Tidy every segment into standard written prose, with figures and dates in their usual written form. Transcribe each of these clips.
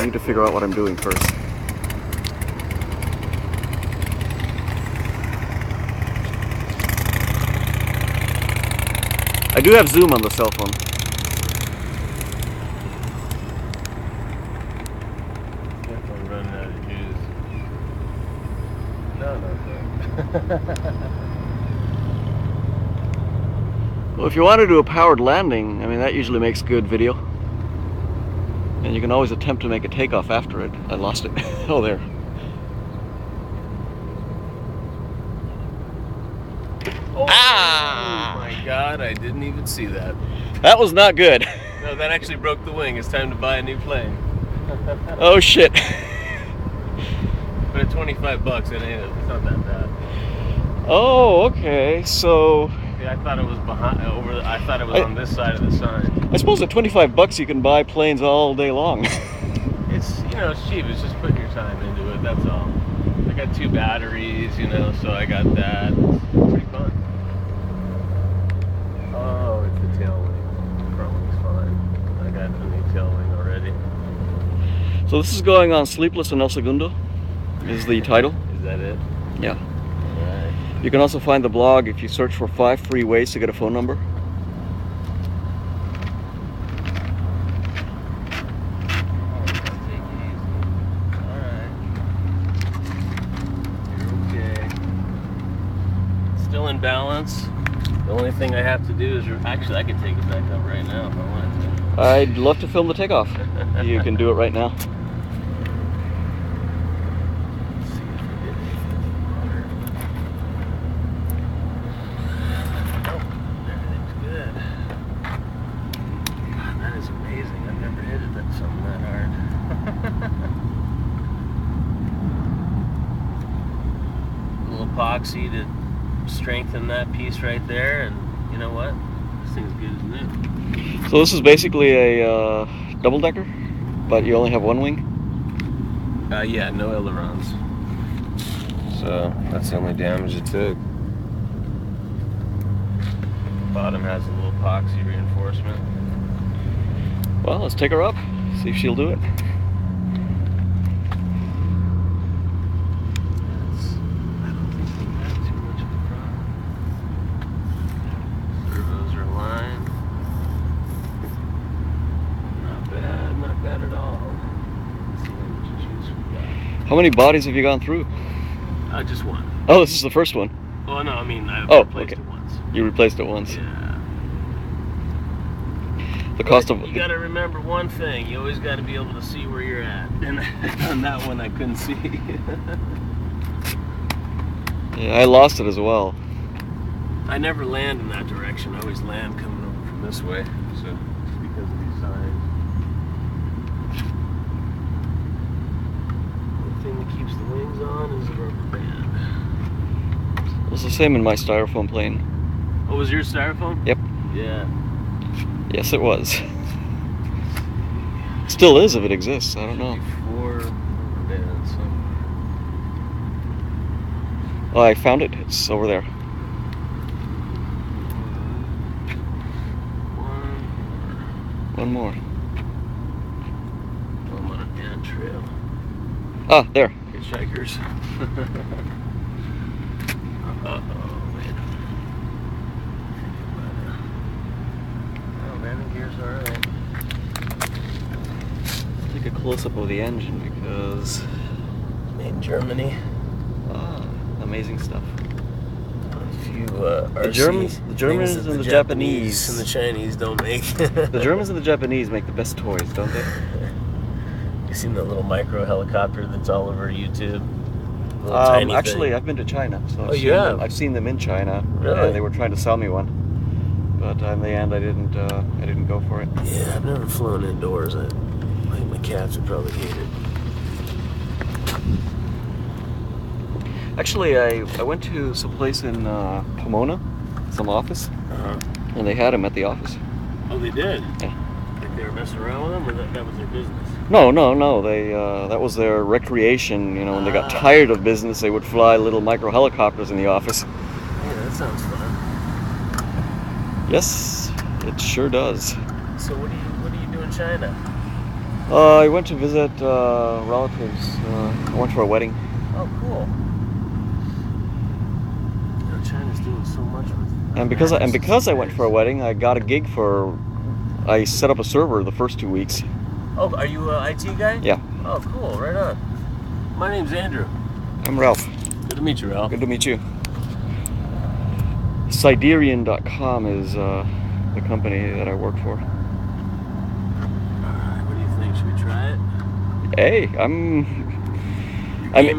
I need to figure out what I'm doing first. I do have zoom on the cell phone. Definitely running out of juice. No, no, Well, if you want to do a powered landing, I mean, that usually makes good video. And you can always attempt to make a takeoff after it. I lost it. Oh, there. Oh, ah! My God, I didn't even see that. That was not good. No, that actually broke the wing. It's time to buy a new plane. Oh, shit. But at $25, it ain't. It's not that bad. Oh, okay. So Yeah, I thought it was behind. I thought it was on this side of the sign. I suppose at $25 you can buy planes all day long. It's it's cheap. It's just putting your time into it. That's all. I got 2 batteries, so I got that. It's pretty fun. Oh, it's the tail wing. The front wing's fine. I got the new tail wing already. So this is going on Sleepless in El Segundo, is the title. Is that it? Yeah. Alright. You can also find the blog if you search for 5 free ways to get a phone number. Still in balance. The only thing I have to do is actually I could take it back up right now if I wanted to. I'd love to film the takeoff. You can do it right now. Let's see if we did anything with water. Nope, everything's good. God, that is amazing. I've never hit it something that hard. A little epoxy to strengthen that piece right there, and you know what? This thing's good as new. So this is basically a double-decker, but you only have one wing? Yeah, no ailerons. So that's the only damage it took. Bottom has a little epoxy reinforcement. Well, let's take her up, see if she'll do it. How many bodies have you gone through? Just one. Oh, this is the first one. Oh no, I mean I replaced it once. You replaced it once. Yeah. The cost of you gotta remember one thing. You always gotta be able to see where you're at. And on that one, I couldn't see. Yeah, I lost it as well. I never land in that direction. I always land coming over from this way. So it's because of these signs. Thing that keeps the wings on is a rubber band. It was the same in my styrofoam plane. Oh, was yours styrofoam? Yep. Yeah. Yes, it was. Still is if it exists. I don't know. 4 rubber bands somewhere. Oh, I found it. It's over there. One more. I'm on an ant trail. Ah, there. Hitchhikers. Uh-oh, man. Oh, landing gear's alright. Take a close-up of the engine because... Made in Germany. Ah, amazing stuff. A few The Germans and the Japanese and the Chinese don't make. The Germans and the Japanese make the best toys, don't they? You seen the little micro helicopter that's all over YouTube? Tiny actually, thing. I've been to China, so I've seen them in China. Really? They were trying to sell me one, but in the end, I didn't go for it. Yeah, I've never flown indoors. I think my cats would probably hate it. Actually, I went to some place in Pomona, some office, and they had them at the office. Oh, they did? Yeah. Like they were messing around with them, or that was their business? No. They that was their recreation. When they got tired of business, they would fly little micro helicopters in the office. Yeah, that sounds fun. Yes, it sure does. So what do you do in China? I went to visit relatives. I went for a wedding. Oh, cool. You know, China's doing so much with. And because I went for a wedding, I got a gig for. I set up a server the first 2 weeks. Oh, are you an IT guy? Yeah. Oh, cool. Right on. My name's Andrew. I'm Ralph. Good to meet you, Ralph. Good to meet you. Siderian.com is the company that I work for. Alright, what do you think? Should we try it? Hey, Game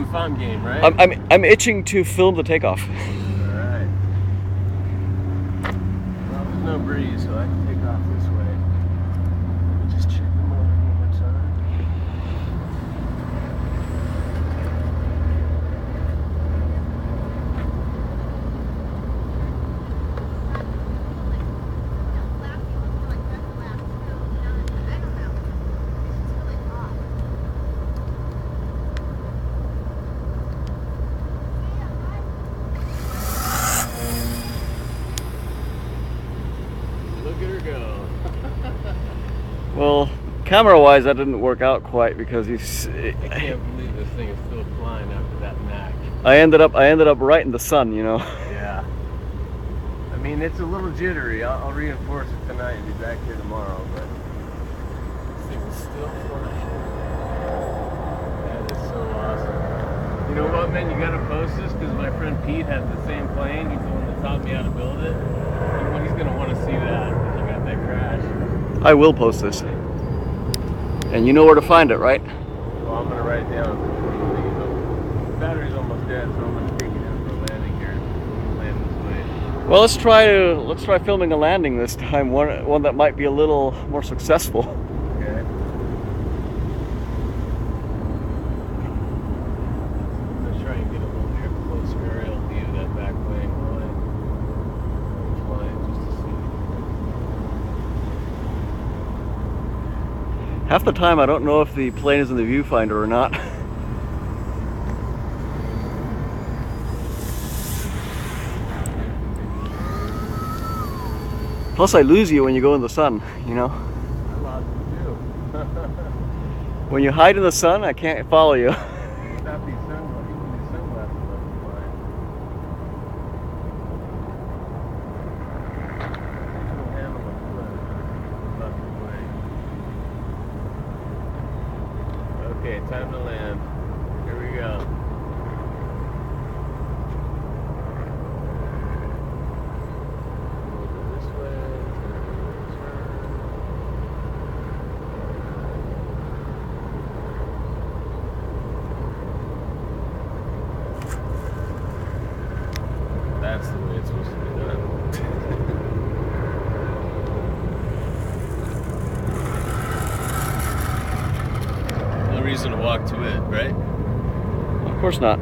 if I'm game, right? I'm itching to film the takeoff. Alright. Well, there's no breeze, so I can take off this way. Let me just check the motor one more time. Look at her go. Well, camera-wise, that didn't work out quite because he's. I can't believe this thing is still flying after that Mac. I ended up right in the sun, you know. Yeah. I mean, it's a little jittery. I'll reinforce it tonight and be back here tomorrow, but this thing is still flying. That is so awesome. You know what, man? You gotta post this because my friend Pete has the same plane. He's the one that taught me how to build it. And he's gonna want to see that because I got that crash. I will post this. And you know where to find it, right? Well, I'm gonna write it down. The battery's almost dead, so I'm gonna take it in for a landing here. Land this way. Well, let's try filming a landing this time. One that might be a little more successful. Okay. I'm gonna try and get a little air close aerial view of that back plane while I'm flying just to see. Half the time, I don't know if the plane is in the viewfinder or not. Plus, I lose you when you go in the sun, you know? I lost it too. When you hide in the sun, I can't follow you. Without these sunglasses, even these sunglasses look fine. Don't handle my foot. Left away. Okay, time to land. Here we go. This way, that's the way it's supposed to be done. No reason to walk to it, right? Of course not.